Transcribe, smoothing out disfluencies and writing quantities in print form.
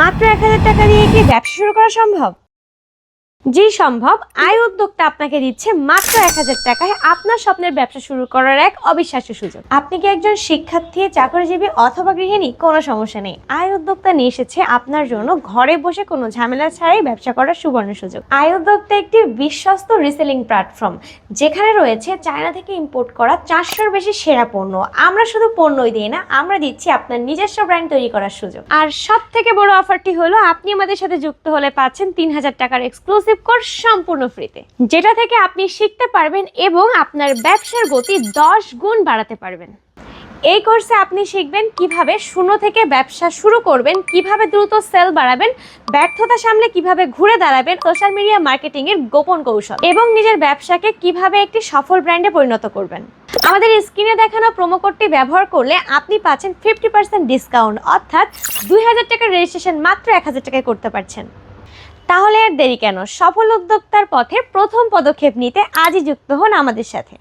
মাত্র 1000 টাকা দিয়ে কি ব্যবসা শুরু করা সম্ভব? জি সম্ভব। আয় উদ্যোক্তা আপনাকে দিচ্ছে মাত্র 1000 টাকায় আপনার স্বপ্নের ব্যবসা শুরু করার এক অবিশ্বাস্য সুযোগ। আপনি কি একজন শিক্ষার্থী, চাকরিজীবী অথবা গৃহিণী? কোনো সমস্যা নেই। আয় উদ্যোক্তা নিয়ে এসেছে আপনার জন্য ঘরে বসে কোনো ঝামেলা ছাড়াই ব্যবসা করার সুবর্ণ সুযোগ। আয় উদ্যোক্তা একটি বিশ্বস্ত রিসেলিং প্ল্যাটফর্ম, যেখানে রয়েছে চায়না থেকে ইম্পোর্ট করা 400-র বেশি সেরা পণ্য। আমরা শুধু পণ্যই দিই না, আমরা দিচ্ছি আপনার নিজস্ব ব্র্যান্ড তৈরি করার সুযোগ। আর সব থেকে বড় অফারটি হলো, আপনি আমাদের সাথে যুক্ত হলে পাচ্ছেন 3000 টাকার এক্সক্লুসিভ কোর্স সম্পূর্ণ ফ্রিতে, যেটা থেকে আপনি শিখতে পারবেন এবং আপনার ব্যবসার গতি 10 গুণ বাড়াতে পারবেন। এই কোর্সে আপনি শিখবেন কিভাবে শূন্য থেকে ব্যবসা শুরু করবেন, কিভাবে দ্রুত সেল বাড়াবেন, ব্যর্থতা সামলে কিভাবে ঘুরে দাঁড়াবেন, সোশ্যাল মিডিয়া মার্কেটিং এর গোপন কৌশল এবং নিজের ব্যবসাকে কিভাবে একটি সফল ব্র্যান্ডে পরিণত করবেন। আমাদের স্ক্রিনে দেখানো প্রোমো কোডটি ব্যবহার করলে আপনি পাচ্ছেন 50% ডিসকাউন্ট, অর্থাৎ 2000 টাকার রেজিস্ট্রেশন মাত্র 1000 টাকায় করতে পারছেন। তাহলে আর দেরি কেন? সফল উদ্যোক্তার পথে প্রথম পদক্ষেপ নিতে আজই যুক্ত হন আমাদের সাথে।